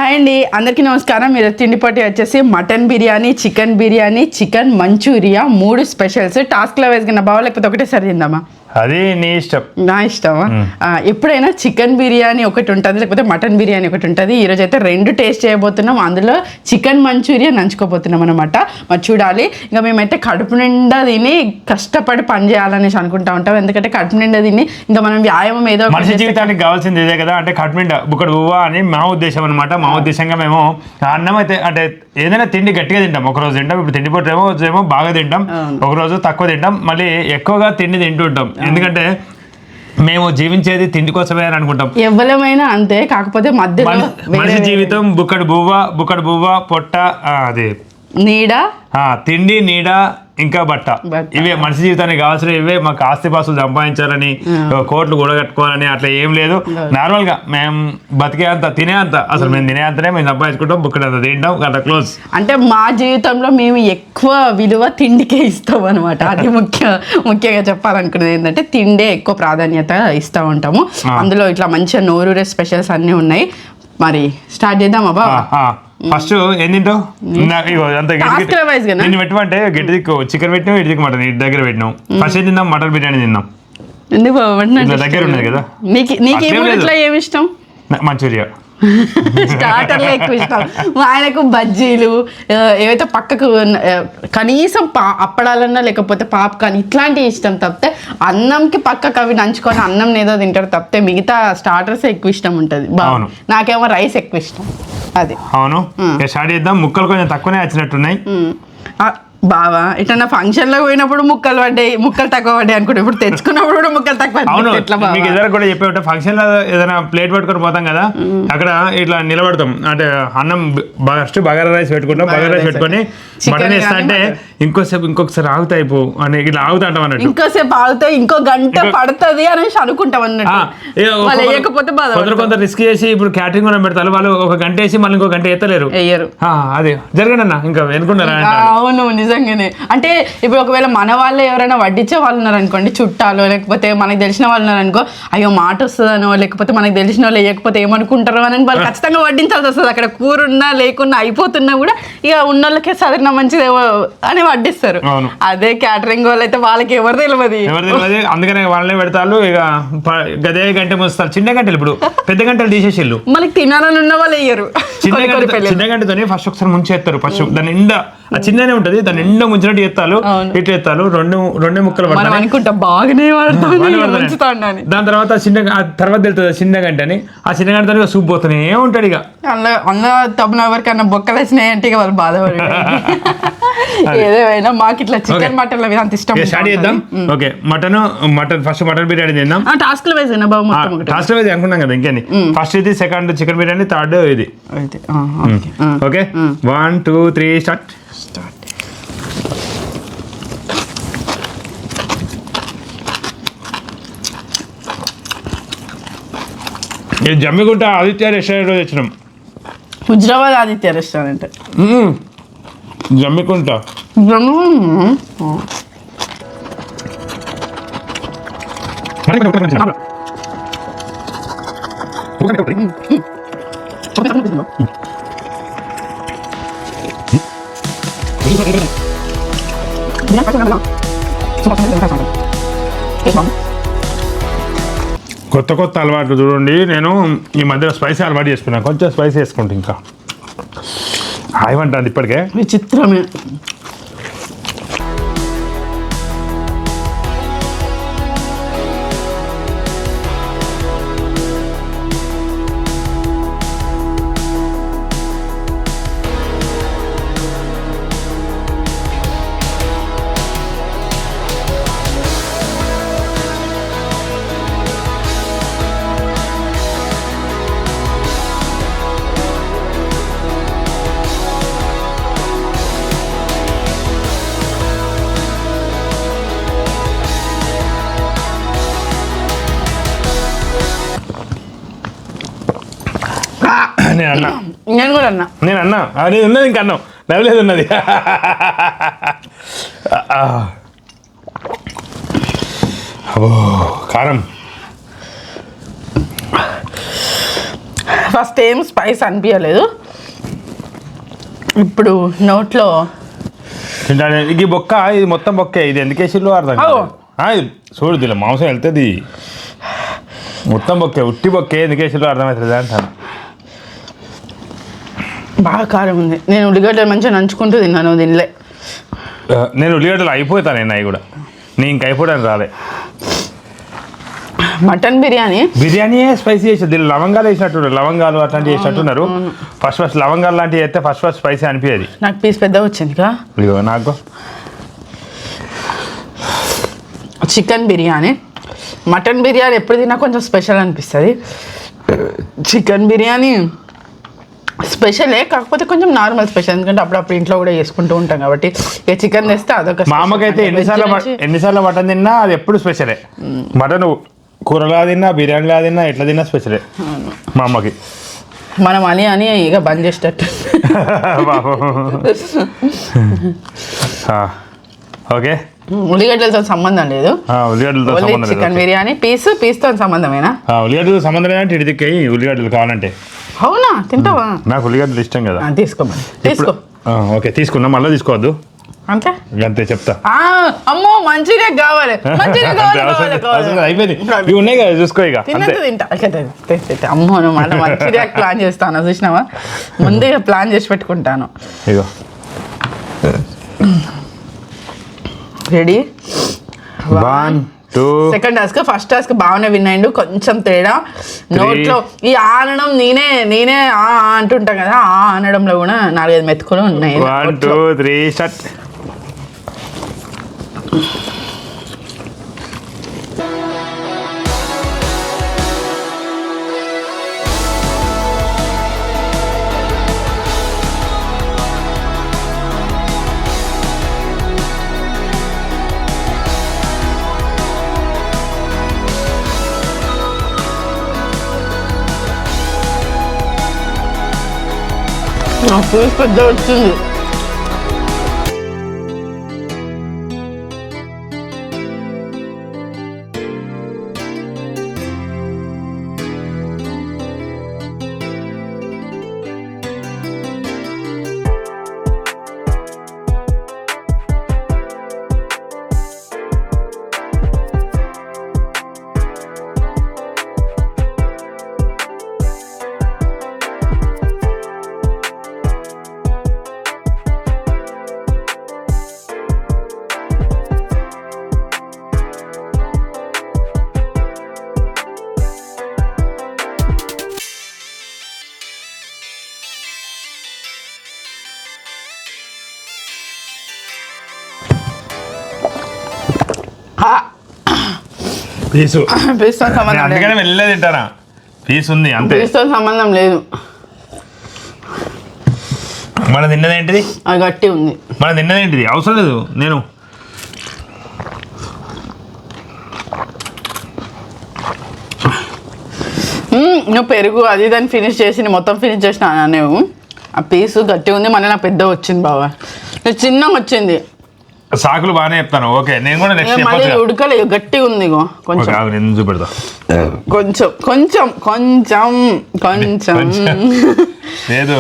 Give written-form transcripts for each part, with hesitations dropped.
Hi అండి, అందరికీ నమస్కారం. మీరు తిండిపోటీ వచ్చేసి mutton biryani, chicken biryani, chicken manchurian 3 specials. టాస్క్లో వేసుకున్న లేకపోతే ఒకటేసారి తిందామా? అది నీ ఇష్టం. నా ఇష్టమా? ఎప్పుడైనా చికెన్ బిర్యానీ ఒకటి ఉంటుంది, లేకపోతే మటన్ బిర్యానీ ఒకటి ఉంటుంది. ఈరోజు అయితే 2 టేస్ట్ చేయబోతున్నాం. అందులో చికెన్ మంచూరియా నంచుకోబోతున్నాం అనమాట. మరి చూడాలి. ఇంకా మేమైతే కడుపు నిండా తిని కష్టపడి పని చేయాలనేసి అనుకుంటా ఉంటాం. ఎందుకంటే కడుపు నిండా తిని ఇంకా మనం వ్యాయామం ఏదో మనిషి జీవితానికి కావాల్సింది ఇదే కదా. అంటే కడుపు నిండా బుక్కడు బువ్వ అని మా ఉద్దేశం అనమాట. మా ఉద్దేశంగా మేము అన్నం అయితే అంటే ఏదైనా తిండి గట్టిగా తింటాం. ఒకరోజు తింటాం, ఇప్పుడు తిండిపోతే ఏమో బాగా తింటాం, ఒకరోజు తక్కువ తింటాం, మళ్ళీ ఎక్కువగా తిండి తింటుంటాం. ఎందుకంటే మేము జీవించేది తిండి కోసమే అని అనుకుంటాం. ఎవరమైనా అంతే. కాకపోతే మధ్యలో మనిషి జీవితం బుక్కడు బువ్వ పొట్ట, అది నీడ, తిండి, నీడ, ఇంకా బట్ట. ఇవే మనిషి జీవితానికి కావాల్సిన. ఇవే మాకు ఆస్తిపాస్తులు సంపాదించాలని, కోట్లు కూడగట్టుకోవాలని అట్లా ఏం లేదు. నార్మల్ గా మేము బతికే అంత తినే అంత, అసలు మేము తినే అంతనే మేము సంపాదించుకుంటాం, బుక్కడు అంత తింటాం, అట్లా క్లోజ్. అంటే మా జీవితంలో మేము ఎక్కువ విలువ తిండికే ఇస్తాం అనమాట. అది ముఖ్యంగా చెప్పాలనుకున్నది ఏంటంటే తిండే ఎక్కువ ప్రాధాన్యత ఇస్తూ ఉంటాము. అందులో ఇట్లా మంచిగా నోరూరే స్పెషల్స్ అన్నీ ఉన్నాయి. మరి స్టార్ట్ చేద్దాం అబ్బా. ఫస్ట్ ఏం తింటావు? నేను పెట్టమంటే గట్టి దిక్కు చికెన్ పెట్టినావు, ఇటు దిక్కు మటన్ ఇటు దగ్గర పెట్టినావు. ఫస్ట్ ఏం తిందాం? మటన్ బిర్యానీ తిందాం. ఎందుకు దగ్గర ఉన్నది కదా. నీకు ఏమి ఇష్టం? మంచూరియా స్టార్టర్లో ఎక్కువ ఇష్టం. ఆయనకు బజ్జీలు ఏవైతే పక్కకు కనీసం అప్పడాలన్నా లేకపోతే పాప్కార్న్ ఇట్లాంటివి ఇష్టం తప్పితే అన్నంకి పక్కకు అవి నంచుకొని అన్నం ఏదో తింటారు తప్పితే మిగతా స్టార్టర్స్ ఎక్కువ ఇష్టం ఉంటుంది. నాకేమో రైస్ ఎక్కువ ఇష్టం. అది అవును. స్టార్ట్ చేద్దాం. ముక్కలు కొంచెం తక్కువనే వచ్చినట్టున్నాయి. బావా ఇట్లా ఫంక్షన్ లో పోయినప్పుడు ముక్కలు తక్కువ పడ్డాయి అనుకుంటే ఇప్పుడు తెచ్చుకున్నప్పుడు కూడా ముక్కలు తక్కువ. మీకు ఎదురు కూడా చెప్పే ఫంక్షన్ లో ఏదైనా ప్లేట్ పట్టుకొని పోతాం కదా, అక్కడ ఇట్లా నిలబడతాం. అంటే అన్నం ఫస్ట్ బగారా రైస్ పెట్టుకుంటాం, బగారా రైస్ పెట్టుకొని మటన్ వేస్తా అంటే ఇంకొకసారి ఆగుతాయి అని ఇట్లా ఆగుతా అంటాం అన్నట్టు. ఇంకోసేపు ఆగితే ఇంకో గంట పడుతుంది అనేసి అనుకుంటాం అన్నట్టు. కొందరు రిస్క్ చేసి ఇప్పుడు క్యాటరింగ్ కూడా పెడతారు. వాళ్ళు ఒక గంట వేసి మళ్ళీ ఇంకో గంట ఎత్తలేరు. అదే జరగండి అన్న, ఇంకా వెనుకున్నారా? అవును, నిజంగానే. అంటే ఇప్పుడు ఒకవేళ మన వాళ్ళు ఎవరైనా వడ్డించే వాళ్ళు ఉన్నారనుకోండి, చుట్టాలు లేకపోతే మనకి తెలిసిన వాళ్ళు ఉన్నారనుకో, అయ్యో మాట వస్తుందనో లేకపోతే మనకి తెలిసిన వాళ్ళు లేకపోతే ఏమనుకుంటారో అని వాళ్ళు ఖచ్చితంగా వడ్డించాల్సి వస్తుంది. అక్కడ కూర ఉన్నా లేకున్నా అయిపోతున్నా కూడా ఇక ఉన్నోళ్ళకే సదరణ మంచిది అని వడ్డిస్తారు. అదే క్యాటరింగ్ వాళ్ళు అయితే వాళ్ళకి ఎవరు తెలియదు, అందుకనే వాళ్ళనే పెడతారు. ఇక గదే గంట మోస్తారు. చిన్న గంటలు ఇప్పుడు పెద్ద గంటలు తీసేసిళ్ళు. మనకి తినాలని ఉన్న వాళ్ళు వేయరు. చిన్న గంటతోనే ఫస్ట్ ఒకసారి ముంచేస్తారు. ఫస్ట్ దాని నిండా చిన్ననే ఉంటది, దాని నిండా ముంచినట్టు ఎత్తాలు, ఇటు ఎత్తాలు, రెండు ముక్కలు బాగానే దాని తర్వాత తర్వాత తెలుస్తుంది చిన్న గంట అని. ఆ చిన్న గంటతో సూప్ పోతూనే ఉంటాడు. ఇక అన్న తప్పున ఎవరికన్నా బొక్కలు వచ్చినాయంటే ఇక వాళ్ళు బాధపడి ఏదేమైనా మాకు ఇట్లా చికెన్ మటన్ అంత ఇష్టం. స్టార్ట్ చేద్దాం. Okay, mutton first mutton biryani తిందాం. టాస్క్ లో వేసేనా బాబు? టాస్క్ లో వేసి అనుకున్నాం కదా. ఇంకేంది, ఫస్ట్ ఇది, సెకండ్ చికెన్ బిర్యానీ, థర్డ్ ఇది. Okay, 1 2 3 start. Jammikunta Aditya restaurant తెచ్చినాం. హుజరాబాద్ ఆదిత్య రెస్టారెంట్, జమ్మికుంట. కొత్త అలవాట్లు చూడండి. నేను ఈ మధ్యలో స్పైసీ అలవాటు చేసుకున్నాను. కొంచెం స్పైసీ వేసుకుంటా. ఇంకా ఏమంటారు ఇప్పటికే విచిత్రమే. నేను కూడా అన్నా అది ఉన్నది. ఇంకా అన్నావు, నవ్వలేదు ఉన్నది. కారం ఫస్ట్ ఏం స్పైస్ అనిపించలేదు, ఇప్పుడు నోట్లో తింటాడు. ఈ బొక్క ఇది మొత్తం బొక్కే, ఇది ఎందుకు వేసిర్రు అర్థం కాదు. ఇది చూడు దీనిలో మాంసం వెళ్తుంది మొత్తం బొక్కే, ఉట్టి బొక్కే ఎందుకు వేసిర్రు అర్థమవుతుంది అంటాను. బాగా కారం ఉంది. నేను ఉల్లిగడ్డలు మంచిగా నంచుకుంటూ తిన్నాను, తినలే. నేను ఉల్లిగడ్డలు అయిపోతాను నేను అవి కూడా, నేను ఇంక అయిపోవడానికి రాలే. మటన్ బిర్యానీ స్పైసీ చేసారు, దీనిలో లవంగాలు వేసినట్టున్నారు, లవంగాలు అట్లాంటివి వేసినట్టున్నారు. ఫస్ట్ లవంగాలు లాంటివి అయితే ఫస్ట్ స్పైసీ అనిపించేది. నాకు పీస్ పెద్దగా వచ్చింది కా. ఇదిగో నాకు చికెన్ బిర్యానీ, మటన్ బిర్యానీ ఎప్పుడు తిన్నా కొంచెం స్పెషల్ అనిపిస్తుంది. చికెన్ బిర్యానీ స్పెషలే, కాకపోతే కొంచెం నార్మల్ స్పెషల్, ఎందుకంటే అప్పుడప్పుడు ఇంట్లో కూడా చేసుకుంటూ ఉంటాం కాబట్టి. ఇక చికెన్ తెస్తే అదొక. మా అమ్మకైతే ఎన్నిసార్లు మటన్ తిన్నా అది ఎప్పుడు స్పెషలే. మటన్ కూరలా తిన్నా, బిర్యానీలా తిన్నా, ఎట్లా తిన్నా స్పెషలే మా అమ్మకి. మనం అని ఇక బంద్ చేసేటట్టు. ఓకే, ఉల్లిగడ్డలతో సంబంధం లేదు, ఉల్లిగడ్డలతో చికెన్ బిర్యానీ పీస్తో సంబంధమేనా? ఉల్లిగడ్డలతో సంబంధం లేదంటే ఇటు దిక్కాయి ఉల్లిగడ్డలు కావాలంటే. అవునా, తింటావా? నాకు ఉల్లిగడ్డలు ఇష్టం కదా. తీసుకో. ఓకే తీసుకున్నా, మళ్ళీ తీసుకోవద్దు అంతే అంతే చెప్తా. అమ్మో మంచిగా కావాలి, అయిపోయింది, ఇవి ఉన్నాయి కదా చూసుకో. ఇక తింటా. అమ్మో మళ్ళీ మంచిగా ప్లాన్ చేస్తాను, చూసినావా? ముందుగా ప్లాన్ చేసి పెట్టుకుంటాను. ఇగో ready. 1 2. Second task, first task బాగానే విన్ అయిండు, కొంచెం తేడా నోట్లో. ఈ అనడం నేనే అంటుంటా కదా, అనడంలో కూడా 4-5 మెతుకులు ఉన్నాయి. 1 2 3 స్టార్ట్. నాకు పెద్ద వచ్చింది. పీసు పీస్తో సంబంధం అందుకనే వెళ్ళే తింటారా, పీస్ ఉంది అంతే, పీస్తో సంబంధం లేదు. మనం తిన్నదేంటిది, అది గట్టి ఉంది. మనం తిన్నదేంటిది అవసరం లేదు. నేను నువ్వు పెరుగు అది దాన్ని ఫినిష్ చేసి మొత్తం ఫినిష్ చేసిన నువ్వు. ఆ పీసు గట్టి ఉంది, మళ్ళీ నాకు పెద్ద వచ్చింది బాబా, చిన్నగా వచ్చింది. సాకులు బాగానే చెప్తాను. ఓకే నేను కూడా నెక్స్ట్ మళ్ళీ ఉడకలేదు, గట్టిగా ఉంది. కొంచెం నేను చూపెడతా, కొంచెం కొంచెం కొంచెం కొంచెం లేదు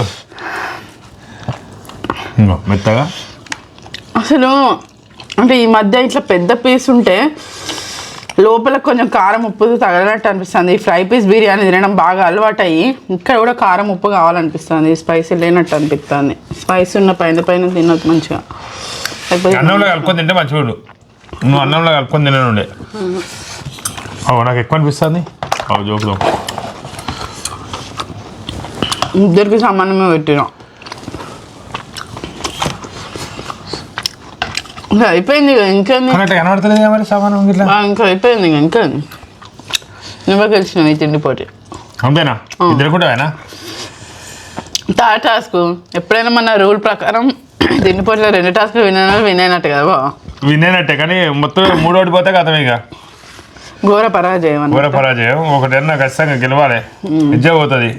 మెత్తగా. అసలు అంటే ఈ మధ్య ఇట్లా పెద్ద పీస్ ఉంటే లోపల కొంచెం కారం ఉప్పు తగలనట్టు అనిపిస్తుంది. ఈ ఫ్రై పీస్ బిర్యానీ తినడం బాగా అలవాటు అయ్యి ఇక్కడ కూడా కారం ఉప్పు కావాలనిపిస్తుంది, స్పైసీ లేనట్టు అనిపిస్తుంది. స్పైసీ ఉన్న పైన తినొచ్చు మంచిగా. అన్నంలో కలుపుకొని తింటే మంచిగా. నువ్వు అన్నంలో కలుపుకొని తిననుండే. నాకు ఎక్కువ అనిపిస్తుంది. జోకులో ఇద్దరికి సమానమే పెట్టినా. ఇంకా అయిపోయింది, ఇంకేంది కనబడతలేదు మరి సమానం ఇంకా అయిపోయింది. ఇంకా నువ్వే గెలిచినావు ఈ తిండి పోటీ. అంతేనా, ఇద్దరు కూడా టాస్క్ ఎప్పుడైనా మన రూల్ ప్రకారం తిండి పోటీలో 2 టాస్క్లు వినైనట్టు కదా బాబా. వినైనట్టే, కానీ మొత్తం 3 ఓడిపోతే కథం. ఇక ఘోర పరాజయం. ఒకటన్నా ఖచ్చితంగా గెలవాలి, విజయ పోతుంది.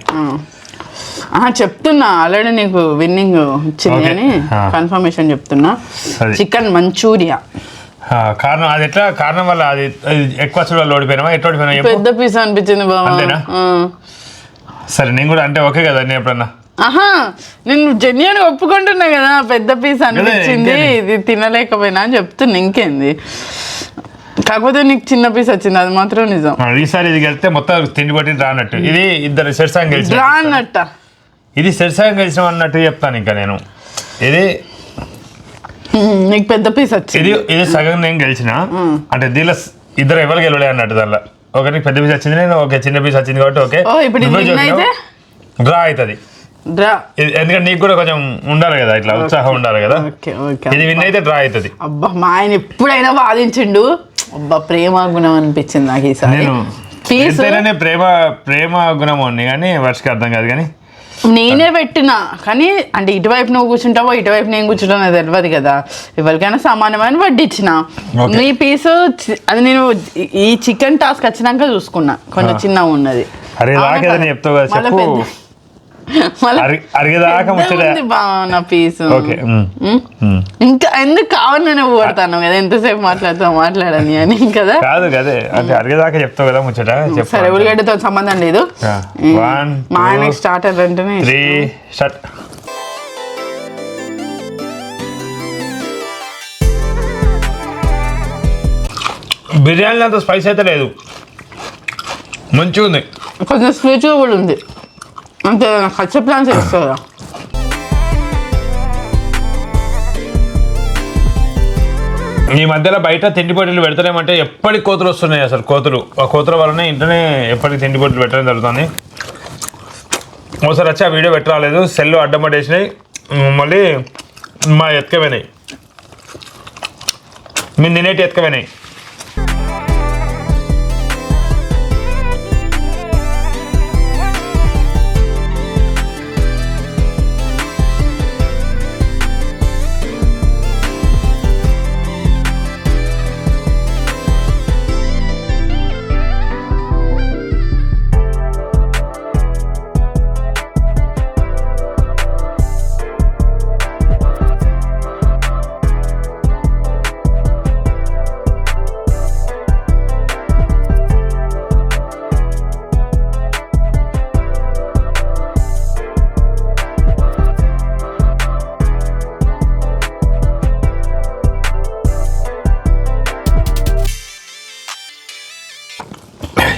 చెప్తున్నా ఆల్రెడీ నీకు విన్నింగ్ ఇచ్చింది అని కన్ఫర్మేషన్ చెప్తున్నా. చికెన్ మంచూరియా కారణం అది ఎట్లా, కారణం వల్ల అది ఎక్కువ చూడాలి ఓడిపోయినా ఎట్లా ఓడిపోయినా పెద్ద పీస్ అనిపించింది బాబా. సరే నేను కూడా అంటే ఓకే కదా నేను ఎప్పుడన్నా ఆహా నేను జెన్యున్ ఒప్పుకుంటున్నా కదా పెద్ద పీస్ అనిపించింది ఇంకేంది? ఇది తినలేకపోయినా అని చెప్తున్నా ఇంకేంది కాకపోతే నీకు చిన్న పీస్ వచ్చింది అది మాత్రం నిజం ఈసారి ఇది గెలిస్తే మొత్తం తిండి పట్టి రానట్టు ఇది ఇద్దరు సెట్సాంగ్ గెలిచిన డ్రా అన్నట్ట ఇది సెట్సాంగ్ గెలిచిన అన్నట్టు చెప్తాను ఇంకా నేను ఇది నీకు పెద్ద పీస్ వచ్చింది ఇది సగం నేను గెలిచిన అంటే దీనిలో ఇద్దరు ఎవరు గెలవలే అన్నట్టు దానిలో ఒకరికి పెద్ద పీస్ వచ్చింది నేను ఓకే చిన్న పీస్ వచ్చింది కాబట్టి ఓకే ఓ ఇప్పుడు ఇది win అయితే డ్రా అవుతుంది డ్రా ఎందుకంటే నీకు కూడా కొంచెం ఉండాలి కదా ఇట్లా ఉత్సాహం ఉండాలి కదా ఓకే ఓకే ఇది విన్ అయితే డ్రా అవుతుంది అబ్బా మా ఆయన ఎప్పుడైనా వాదించిండు అబ్బా ప్రేమ గుణం అనిపించింది నాకు ఈసారి నేను పీస్ ఎంతైనా ప్రేమ గుణం ఉంది కానీ వర్షకి అర్థం కాదు కానీ నేనే పెట్టినా కానీ అంటే ఇటువైపు నువ్వు కూర్చుంటావో ఇటువైపు నేను కూర్చుంటానో తెలియదు కదా ఎవరికైనా సమానమైన వడ్డిచ్చిన Okay. నీ పీసు అది నేను ఈ చికెన్ టాస్క్ వచ్చినాక చూసుకున్నా కొంచెం చిన్నగా ఉన్నది అరే రాకేదని చెప్తావు కదా మళ్ళా చెప్పు పెద్ద- మళ్ళా అరిగేదాకా పెద్దగా ముచ్చట ఉంది బావ పీసు ఓకే ఇంకా ఎందుకు కావాలని నేను ఊడతాను కదా ఎంతసేపు మాట్లాడని అని కదా కాదు కదే అంటే అరిగేదాకా చెప్తావు కదా ముచ్చట చెప్పు సరే ఉల్లిగడ్డతో సంబంధం లేదు 1 మా ఆయన స్టార్టర్ అంటేనే 3 స్టార్ట్ బిర్యానీ అంత స్పైస్ అయితే లేదు మంచిగా ఉంది కొంచెం స్వీట్గా కూడా ఉంది అంటే ఖర్చు ప్లాన్స్ ఇస్తారా ఈ మధ్యలో బయట తిండి పోటీలు పెడతారేమంటే ఎప్పటికి కోతులు వస్తున్నాయి అసలు కోతులు ఆ కోతుల వల్లనే ఇంటనే ఎప్పటికి తిండి పోటీలు పెట్టడం జరుగుతుంది ఒకసారి వచ్చి ఆ వీడియో పెట్టరాలేదు సెల్ అడ్డం పట్టేసినాయి మళ్ళీ మా ఎత్తుకపోయినాయి మేము తినేటి ఎత్తుకపోయినాయి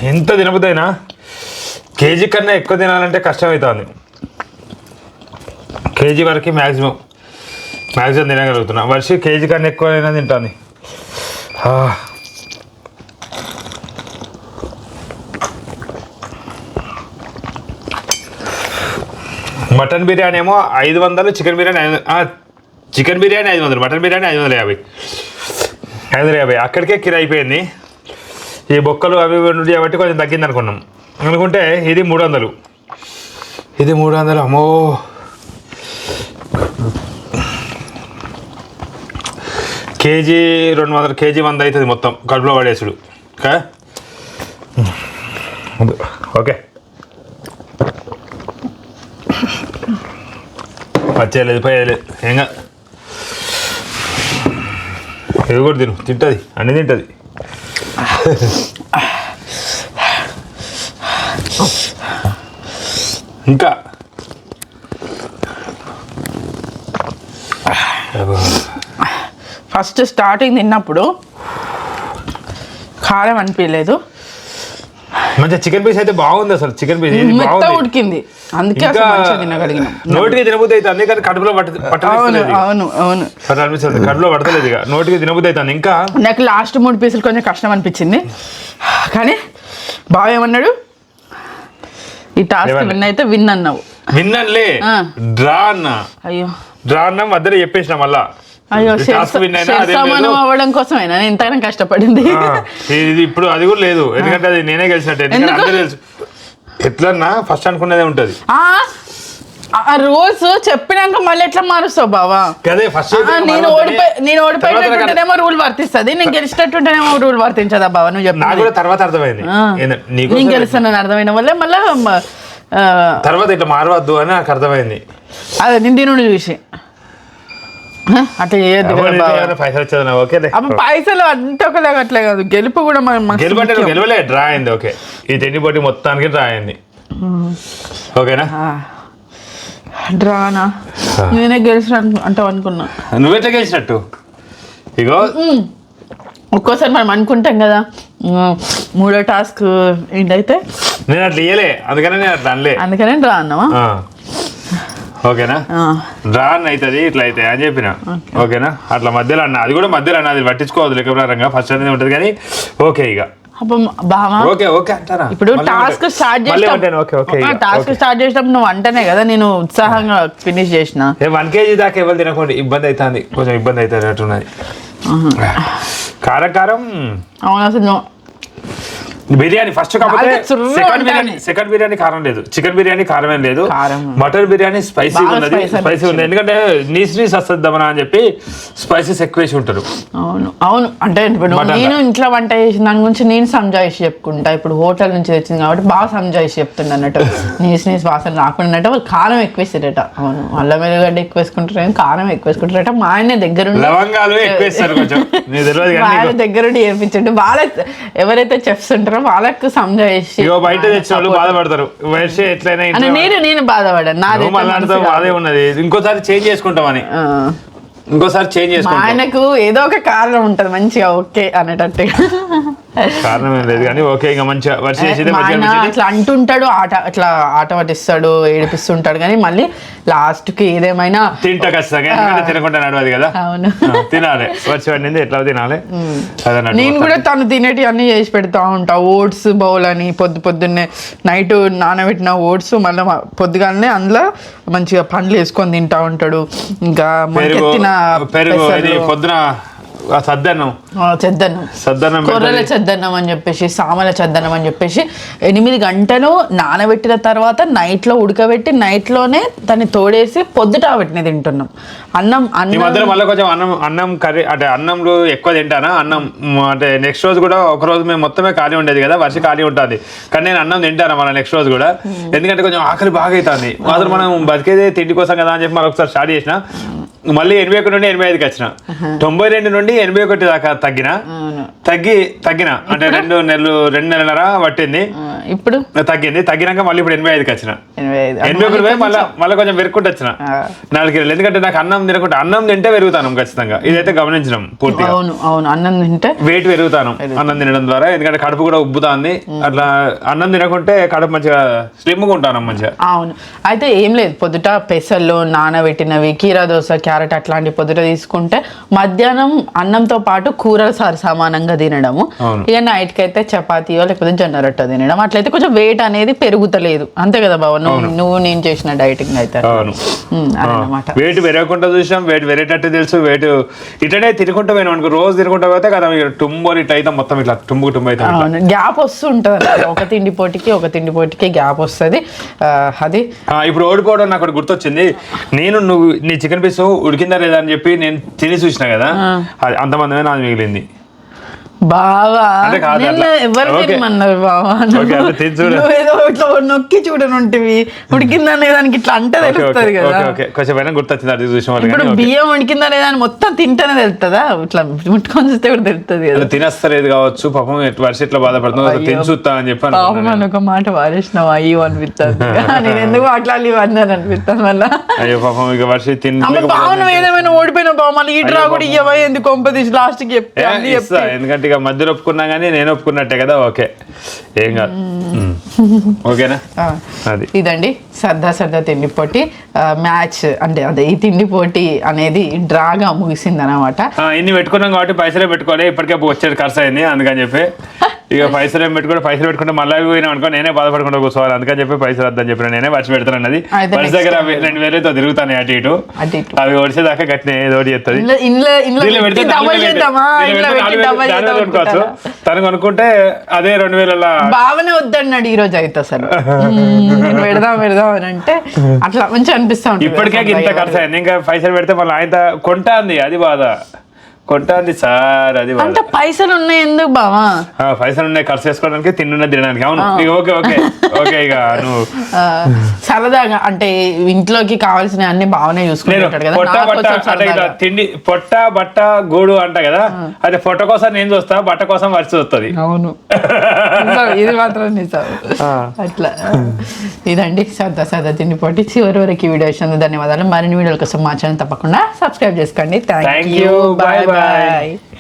ఎంత తినబుద్దైనా కేజీ కన్నా ఎక్కువ తినాలంటే కష్టమవుతుంది కేజీ వరకు మ్యాక్సిమం తినగలుగుతున్నా వర్షి కేజీ కన్నా ఎక్కువైనా తింటుంది మటన్ బిర్యానీ ఏమో 500 chicken biryani chicken biryani 500 mutton biryani 550 550 అక్కడికే కిరా అయిపోయింది ఈ బొక్కలు అవి ఉండి కాబట్టి కొంచెం తగ్గింది అనుకున్నాం అనుకుంటే ఇది 300 అమ్మో కేజీ 200 కేజీ 100 అవుతుంది మొత్తం కడుపులో పడేసుడు ఓకే వచ్చేయలేదు పోయేయలేదు ఏంగా ఇది కూడా తింటుంది అన్నీ తింటుంది ఇంకా ఫస్ట్ స్టార్టింగ్ తిన్నప్పుడు కారం అనిపించలేదు మంచిగా చికెన్ పీస్ అయితే బాగుంది అసలు చికెన్ పీస్ మెత్త ఉడికింది అందుకే అసలు మంచిగా తినగలిగిన నోటికి తినబుద్ధి అయితే అందుకని కడుపులో అవును అవును అవును అనిపిస్తుంది కడుపులో పడతలేదు ఇక నోటికి తినబుద్ధి అవుతుంది ఇంకా నాకు లాస్ట్ 3 పీసులు కొంచెం కష్టం అనిపించింది కానీ బాగా ఏమన్నాడు ఈ టాస్క్ విన్ అయితే విన్ అన్నావు విన్నలే డ్రా అన్న అయ్యో డ్రా అన్న మధ్యలో చెప్పేసిన మళ్ళా అయ్యో సమానం అవ్వడం కోసమేనా నేను ఇంతగానో కష్టపడింది ఇది ఇప్పుడు అది కూడా లేదు ఎందుకంటే అది నేనే గెలిచినట్టు ఎందుకంటే అందరూ తెలుసు ఎట్లన్నా ఫస్ట్ అనుకునేదే ఉంటది రూల్స్ చెప్పినాక మళ్ళీ ఎట్లా మారుస్తావు బావా కదే ఫస్ట్ నేను ఓడిపోయినట్టుంటేనేమో రూల్ వర్తిస్తుంది నేను గెలిచినట్టుంటేనేమో రూల్ వర్తించదా బావా నువ్వు చెప్పి నాకు కూడా తర్వాత అర్థమైంది నేను గెలుస్తాను అర్థమైన వల్ల మళ్ళీ తర్వాత ఇట్లా మారవద్దు అని నాకు అర్థమైంది అదే నేను దీని చూసి అట్లా చేయొద్దు పైసలు వచ్చేది ఓకే పైసలు అంటే ఒకలాగా అట్లే కాదు గెలుపు కూడా గెలవలే డ్రా అయింది ఓకే ఈ తిండి పోటీ మొత్తానికి డ్రా అయింది ఓకేనా? డ్రానా నేనే గెలిచిన అంటావు అనుకున్నా. నువ్వెట్లా గెలిచినట్టు? ఇగో ఒక్కోసారి మనం అనుకుంటాం కదా మూడో టాస్క్ ఏంటైతే నేను అట్లా ఇయ్యలే, అందుకనే నేను అట్లా అనలే. అందుకనే డ్రా అన్నావా? ఓకేనా? డ్రా అని అవుతుంది ఇట్లా అయితే అని చెప్పిన. ఓకేనా? అట్లా మధ్యలో అన్న, అది కూడా మధ్యలో అన్న, అది పట్టించుకోవద్దు లెక్కప్రకారంగా ఫస్ట్ అనేది ఉంటుంది కానీ ఓకే. ఇక ఇప్పుడు టాస్క్ స్టార్ట్ చేసినప్పుడు నువ్వు అంటేనే కదా నేను ఉత్సాహంగా ఫినిష్ చేసిన. 1 kg దాకా ఎవరు తినకుండా ఇబ్బంది అవుతుంది, కొంచెం ఇబ్బంది అవుతున్నట్టున్నది. కారం అవును అసలు బిర్యానీ ఫస్ట్, కాకపోతే సెకండ్ బిర్యానీ కారం లేదు, చికెన్ బిర్యానీ కారమేం లేదు, మటన్ బిర్యానీ స్పైసీ ఉన్నది, స్పైసీ ఉంది. ఎందుకంటే నీస్ వస్తుందమ్మా అని చెప్పి స్పైసెస్ ఎక్కువ వేసి ఉంటారు. అవును అవును, అంటే ఇప్పుడు నేను ఇంట్లో వంట చేసిన దాని గురించి నేను సంజాయిషి చెప్పుకుంటా. ఇప్పుడు హోటల్ నుంచి తెచ్చింది కాబట్టి బాగా సంజాయిషి చెప్తుండ అన్నట్టు. నీస్ వాసన రాకుండా వాళ్ళు కారం ఎక్కువ వేసారట. అవును, అల్లం వెల్లిగడ్డ ఎక్కువ వేసుకుంటారు, కారం ఎక్కువ వేసుకుంటారట. మా ఆయన దగ్గరుండి లవంగాలు ఎక్కువ వేస్తారు కొంచెం, మా ఆయన దగ్గరుండి చేర్పించండి. వాళ్ళ ఎవరైతే చెఫ్స్ ఉంటారో వాళ్ళకు సంజాయిషి. బయట తెచ్చిన వాళ్ళు బాధపడతారు, ఎట్లయినా నేను బాధపడాను, నాది అదే ఉన్నది. ఇంకోసారి చేంజ్ చేసుకుంటామని, ఇంకోసారి చేంజ్ చేసుకుంటాం. ఆయనకు ఏదో ఒక కారణం ఉంటది మంచిగా ఓకే అనేటట్టుగా. కారణం ఏం లేదు కానీ ఓకే, ఇంకా మంచిగా అట్లా అంటుంటాడు, అట్లా ఆట పట్టిస్తాడు, ఏడిపిస్తుంటాడు. కానీ మళ్ళీ లాస్ట్ కి ఏదేమైనా తింటా ఖచ్చితంగా, తినకుండా నడవదు కదా. అవును, తినాలి, వచ్చి పడింది ఎట్లా తినాలి. నేను కూడా తను తినేటి అన్ని చేసి పెడతా ఉంటా. ఓట్స్ బౌల్ అని పొద్దున్నే నైట్ నానబెట్టిన ఓట్స్ మళ్ళీ పొద్దుగానే అందులో మంచిగా పండ్లు వేసుకొని తింటా ఉంటాడు. ఇంకా పెరుగు పొద్దున చెద్దన్నం కొర్రల చెద్దన్నం అని చెప్పేసి, సామల చెద్దన్నం అని చెప్పేసి 8 గంటలు నానబెట్టిన తర్వాత నైట్ లో ఉడకబెట్టి నైట్ లోనే దాన్ని తోడేసి పొద్దుట పెట్టిన తింటున్నాం. అన్నం మళ్ళీ కొంచెం అన్నం కర్రీ అంటే అన్నంలో ఎక్కువ తింటానా. అన్నం అంటే నెక్స్ట్ రోజు కూడా ఒక రోజు మేము మొత్తమే ఖాళీ ఉండేది కదా, వర్షం ఖాళీ ఉంటుంది కానీ నేను అన్నం తింటాను మళ్ళీ నెక్స్ట్ రోజు కూడా. ఎందుకంటే కొంచెం ఆకలి బాగా అవుతుంది. మాత్రం మనం బతికేదే తిండి కోసం కదా అని చెప్పి మళ్ళీ ఒకసారి స్టార్ట్ చేసిన. మళ్ళీ 81 నుండి 85కి వచ్చిన, 92 నుండి 81 దాకా తగ్గిన అంటే 2 నెలన్నర పట్టింది. ఇప్పుడు తగ్గినాక మళ్ళీ ఇప్పుడు 85కి వచ్చిన. 81 పోయి మళ్ళీ కొంచెం పెరుగుకుంటూ వచ్చిన 4 కిలోలు. ఎందుకంటే నాకు అన్నం తినకుండా, అన్నం తింటే పెరుగుతాను ఖచ్చితంగా, ఇదైతే గమనించడం పూర్తిగా. అవును, అన్నం తింటే వెయిట్ పెరుగుతాను అన్నం తినడం ద్వారా. ఎందుకంటే కడుపు కూడా ఉబ్బుతుంది. అట్లా అన్నం తినకుంటే కడుపు మంచిగా స్లిమ్గా ఉంటాను మంచిగా. అవును, అయితే ఏం లేదు, పొద్దుట పెసలు నానబెట్టినవి, కీరా దోశ, క్యారెట్ అట్లాంటి పొద్దుట తీసుకుంటే మధ్యాహ్నం అన్నంతో పాటు కూరలు సమానంగా తినడము. ఇక నైట్ కి అయితే చపాతీయో లేకపోతే జొన్న రొట్టె తినడం. అట్లయితే కొంచెం వెయిట్ అనేది పెరుగుతలేదు. అంతే కదా బాబు, నువ్వు నేను చేసిన డైటింగ్ అయితే అదనమాట. వెయిట్ పెరగకుండా చూసాం, వెయిట్ పెరిగేటట్టు తెలుసు. వెయిట్ ఇట్లనే తినుకుంటా పోయినా అనుకో, రోజు తినుకుంటా పోతే కదా టుంబోలు ఇట్లా అయితే మొత్తం ఇట్లా టుంబు అయితే గ్యాప్ వస్తుంటది. ఒక తిండి పోటీకి గ్యాప్ వస్తుంది. అది ఇప్పుడు ఓడిపోవడం నాకు గుర్తొచ్చింది. నువ్వు నీ చికెన్ పీస్ ఉడికిందా లేదా అని చెప్పి నేను తిని చూసినా కదా, అంతమంది నాది మిగిలింది. బావా ఎవరు తినమన్నారు బావా? ఏదో ఇట్లా నొక్కి చూడనుంటివి, ఉడికిందా లేదా అని ఇట్లా అంటే తెలుస్తుంది కదా. కొంచెం గుర్తొచ్చింది అది చూసిన. ఇప్పుడు బియ్యం ఉడికిందా లేదా అని మొత్తం తింటేనే తెలుస్తుందా? ఇట్లా ముట్టుకొని చూస్తే కూడా తెలుస్తుంది కదా. తినస్తలేదు కావచ్చు పాపం, వర్షం ఇట్లా బాధపడుతుంది, తిని చూస్తా అని చెప్పి ఒక మాట వారేసినావు అయ్యో అనిపిస్తుంది. నేను ఎందుకు అట్లా అన్నాను అనిపిస్తాను మళ్ళీ. అయ్యో పాపం ఇక వర్షం తిని బావ ఏదేమైనా ఓడిపోయిన బావ మళ్ళీ ఈడ్రా కూడా ఇవ్వ ఎందుకు కొంపదీసి లాస్ట్ కి చెప్తా. ఎందుకంటే ఇక మధ్యలో ఒప్పుకున్నా కానీ నేను ఒప్పుకున్నట్టే కదా. ఓకే, ఏం కాదు. ఓకేనా? అది ఇదండి సరదా తిండి పోటీ మ్యాచ్. అంటే అదే ఈ తిండి పోటీ అనేది డ్రాగా ముగిసింది అనమాట. ఇన్ని పెట్టుకున్నాం కాబట్టి పైసలే పెట్టుకోవాలి. ఇప్పటికే వచ్చేది ఖర్చు అయింది, అందుకని చెప్పి ఇక పైసలు పెట్టుకుంటే మళ్ళీ పోయినా అనుకో నేనే బాధపడుకుంటూ కూర్చోవాలి. అందుకని చెప్పి పైసలు వద్దని చెప్పిన నేనే వచ్చి పెడతాను. అన్నది పైస దగ్గర 2,000తో తిరుగుతాను అటు ఇటు. అవి ఒడిసేదాకా గట్టిన ఏదో చెప్తుంది. తను కొనుక్కుంటే అదే 2,000 బాగానే వద్దన్నాడు ఈ రోజు అయితే. అసలు పెడదాం అని అంటే అట్లా మంచిగా అనిపిస్తా ఉంటుంది. ఇప్పటికే ఇంత ఖర్చు అయింది, ఇంకా పైసలు పెడితే మళ్ళీ ఆయన కొంటా అంది, అది బాధ. కొట్టాలి సార్ అది వాళ్ళ. అంటే పైసలు ఉన్నాయి ఎందుకు బావా? పైసలు ఉన్నాయి ఖర్చు చేసుకోవడానికి, తినడానికి. అవును ఇక ఓకే ఓకే ఓకే. ఇక నువ్వు సరదాగా అంటే ఇంట్లోకి కావాల్సిన అన్ని బాగానే నేను చూసుకుంటాడు కదా, పొట్ట నాకు బట్ట కొంచెం అంటే ఇట్లా సరదాగా. తిండి పొట్ట బట్ట గూడు అంట కదా, అదే పొట్ట కోసం నేను చూస్తా, బట్ట కోసం వరిసి వస్తుంది. అవును నిజం, ఇది మాత్రం నిజం. అట్లా ఇదండి సరదా సరదా తిండి పోటీ. చివరి వరకు ఈ వీడియో వచ్చినందుకు ధన్యవాదాలు. మరిన్ని వీడియోల కోసం మా ఛానల్ తప్పకుండా సబ్స్క్రైబ్ చేసుకోండి. Thank Thank you, you. Bye Bye bye. Bye.